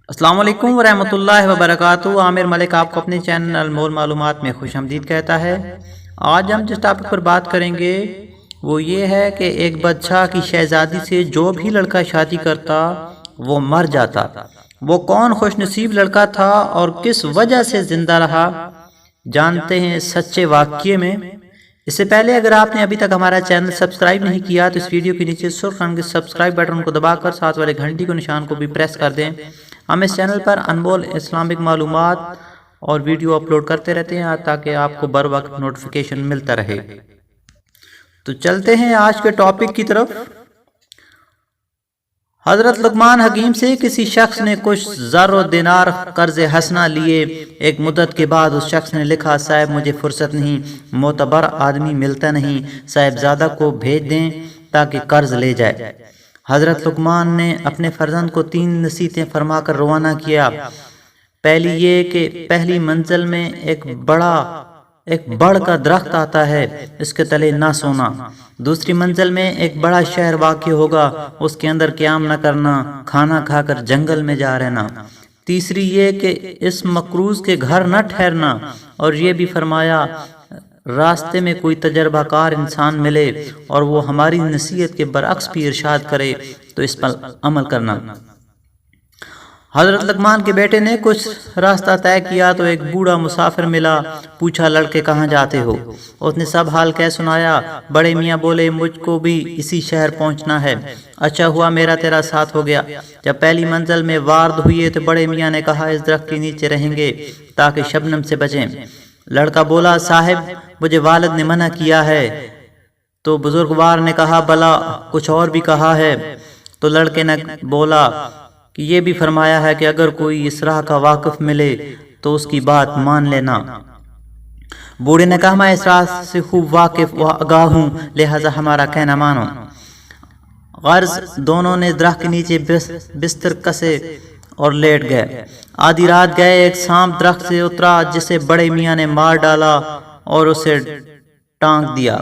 السلام علیکم ورحمۃ اللہ وبرکاتہ۔ عامر ملک آپ کو اپنے چینل انمول معلومات میں خوش آمدید کہتا ہے۔ آج ہم جس ٹاپک پر بات کریں گے وہ یہ ہے کہ ایک بادشاہ کی شہزادی سے جو بھی لڑکا شادی کرتا وہ مر جاتا۔ وہ کون خوش نصیب لڑکا تھا اور کس وجہ سے زندہ رہا، جانتے ہیں سچے واقعے میں۔ اس سے پہلے اگر آپ نے ابھی تک ہمارا چینل سبسکرائب نہیں کیا تو اس ویڈیو کے نیچے سرخ رنگ کے سبسکرائب بٹن کو دبا کر ساتھ والے گھنٹی کو نشان کو بھی پریس کر دیں۔ ہم اس چینل پر انمول اسلامک معلومات اور ویڈیو اپلوڈ کرتے رہتے ہیں تاکہ آپ کو بر وقت نوٹیفیکیشن ملتا رہے۔ تو چلتے ہیں آج کے ٹاپک کی طرف۔ حضرت لقمان حکیم سے کسی شخص نے کچھ زر و دینار قرض حسنہ لیے۔ ایک مدت کے بعد اس شخص نے لکھا، صاحب مجھے فرصت نہیں، معتبر آدمی ملتا نہیں، صاحبزادہ کو بھیج دیں تاکہ قرض لے جائے۔ حضرت لقمان نے اپنے فرزند کو 3 نصیحتیں فرما کر روانہ کیا۔ پہلی یہ کہ پہلی منزل میں ایک بڑ کا درخت آتا ہے، اس کے تلے نہ سونا۔ دوسری منزل میں ایک بڑا شہر واقع ہوگا، اس کے اندر قیام نہ کرنا، کھانا کھا کر جنگل میں جا رہنا۔ تیسری یہ کہ اس مقروض کے گھر نہ ٹھہرنا، اور یہ بھی فرمایا راستے میں کوئی تجربہ کار انسان ملے اور وہ ہماری نصیحت کے برعکس بھی ارشاد کرے تو اس پر عمل کرنا۔ حضرت لقمان کے بیٹے نے کچھ راستہ طے کیا تو ایک بوڑھا مسافر ملا۔ پوچھا، لڑکے کہاں جاتے ہو؟ اس نے سب حال کہہ سنایا۔ بڑے میاں بولے، مجھ کو بھی اسی شہر پہنچنا ہے۔ اچھا ہوا میرا تیرا ساتھ ہو گیا۔ جب پہلی منزل میں وارد ہوئے تو بڑے میاں نے کہا، اس درخت کے نیچے رہیں گے تاکہ شبنم سے بچیں۔ لڑکا بولا، صاحب مجھے والد نے منع کیا ہے۔ تو بزرگوار نے کہا، بلا کچھ اور بھی کہا ہے؟ تو لڑکے نے بولا کہ یہ بھی فرمایا ہے کہ اگر کوئی اس راہ کا واقف ملے تو اس کی بات مان لینا۔ بوڑھے نے کہا، میں اس راہ سے خوب واقف و آگاہ ہوں، لہذا ہمارا کہنا مانو۔ غرض دونوں نے درخت کے نیچے بستر کسے اور لیٹ گئے۔ آدھی رات گئے، ایک سانپ درخت سے اترا جسے بڑے میاں نے مار ڈالا اور اسے ٹانک دیا۔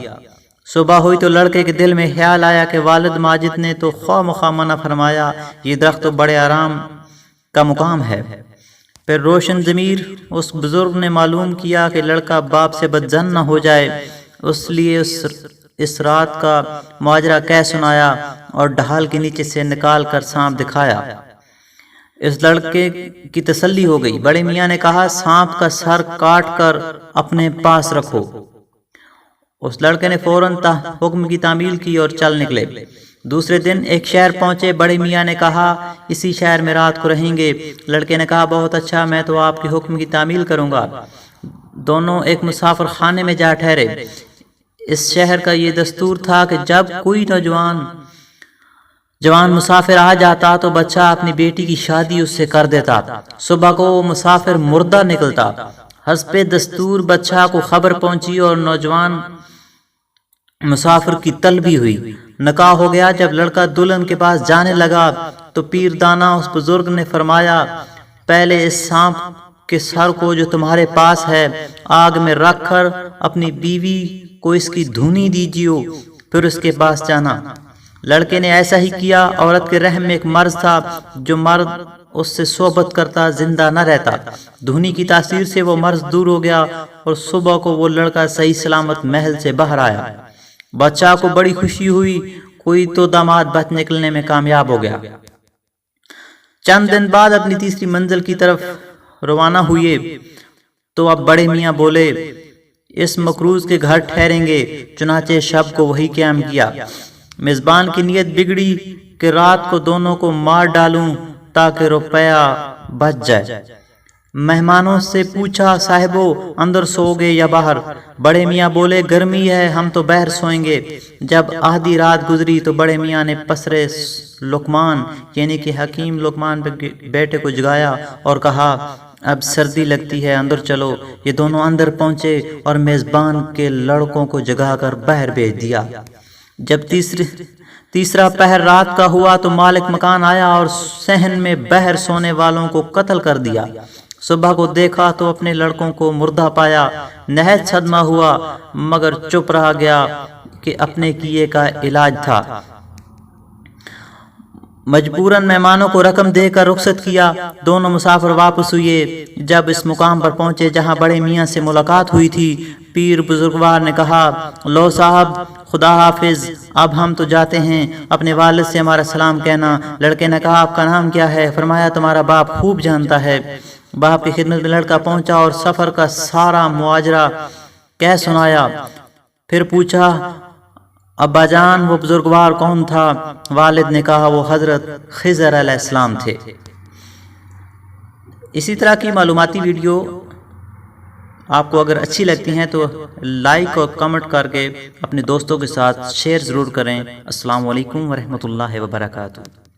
صبح ہوئی تو لڑکے کے دل میں خیال آیا کہ والد ماجد نے تو خواہ مخواہ منع فرمایا، یہ درخت تو بڑے آرام کا مقام ہے۔ پھر روشن ضمیر اس بزرگ نے معلوم کیا کہ لڑکا باپ سے بدظن نہ ہو جائے، اس لیے اس رات کا ماجرا کہہ سنایا اور ڈھال کے نیچے سے نکال کر سانپ دکھایا۔ اس لڑکے کی تسلی ہو گئی۔ بڑے میاں نے کہا، سانپ کا سر کاٹ کر اپنے پاس رکھو۔ اس لڑکے نے فوراً حکم کی تعمیل کی اور چل نکلے۔ دوسرے دن ایک شہر پہنچے۔ بڑے میاں نے کہا، اسی شہر میں رات کو رہیں گے۔ لڑکے نے کہا، بہت اچھا، میں تو آپ کے حکم کی تعمیل کروں گا۔ دونوں ایک مسافر خانے میں جا ٹھہرے۔ اس شہر کا یہ دستور تھا کہ جب کوئی جوان مسافر آ جاتا تو بادشاہ اپنی بیٹی کی شادی اس سے کر دیتا۔ صبح کو وہ مسافر مردہ نکلتا۔ حسب دستور بادشاہ کو خبر پہنچی اور نوجوان مسافر کی طلبی ہوئی۔ نکاح ہو گیا۔ جب لڑکا دلہن کے پاس جانے لگا تو پیر دانا اس بزرگ نے فرمایا، پہلے اس سانپ کے سر کو جو تمہارے پاس ہے آگ میں رکھ کر اپنی بیوی کو اس کی دھونی دیجیو، پھر اس کے پاس جانا۔ لڑکے نے ایسا ہی کیا۔ عورت کے رحم میں ایک مرض تھا، جو مرد اس سے صحبت کرتا زندہ نہ رہتا۔ دھونی کی تاثیر سے وہ مرض دور ہو گیا اور صبح کو وہ لڑکا صحیح سلامت محل سے باہر آیا۔ بادشاہ کو بڑی خوشی ہوئی، کوئی تو داماد بچ نکلنے میں کامیاب ہو گیا۔ چند دن بعد اپنی تیسری منزل کی طرف روانہ ہوئے تو اب بڑے میاں بولے، اس مقروض کے گھر ٹھہریں گے۔ چنانچہ شب کو وہی قیام کیا۔ میزبان کی نیت بگڑی کہ رات کو دونوں کو مار ڈالوں تاکہ روپیہ بچ جائے۔ مہمانوں سے پوچھا، صاحبو اندر سو گے یا باہر؟ بڑے میاں بولے، گرمی ہے، ہم تو باہر سوئیں گے۔ جب آدھی رات گزری تو بڑے میاں نے پسرے لقمان یعنی کہ حکیم لقمان بیٹے کو جگایا اور کہا، اب سردی لگتی ہے، اندر چلو۔ یہ دونوں اندر پہنچے اور میزبان کے لڑکوں کو جگا کر باہر بھیج دیا۔ جب تیسرا پہر رات کا ہوا تو مالک مکان آیا اور صحن میں باہر سونے والوں کو قتل کر دیا۔ صبح کو دیکھا تو اپنے لڑکوں کو مردہ پایا۔ نہایت صدمہ ہوا مگر چپ رہ گیا کہ اپنے کیے کا علاج تھا۔ مجبوراً مہمانوں کو رقم دے کر رخصت کیا۔ دونوں مسافر واپس ہوئے۔ جب اس مقام پر پہنچے جہاں بڑے میاں سے ملاقات ہوئی تھی، پیر بزرگوار نے کہا، لو صاحب خدا حافظ، اب ہم تو جاتے ہیں، اپنے والد سے ہمارا سلام کہنا۔ لڑکے نے کہا، آپ کا نام کیا ہے؟ فرمایا، تمہارا باپ خوب جانتا ہے۔ باپ کی خدمت میں لڑکا پہنچا اور سفر کا سارا مواجرہ کہہ سنایا۔ پھر پوچھا، ابا جان وہ بزرگوار کون تھا؟ والد نے کہا، وہ حضرت خضر علیہ السلام تھے۔ اسی طرح کی معلوماتی ویڈیو آپ کو اگر اچھی لگتی ہیں تو لائک اور کمنٹ کر کے اپنے دوستوں کے ساتھ شیئر ضرور کریں۔ السلام علیکم ورحمۃ اللہ وبرکاتہ۔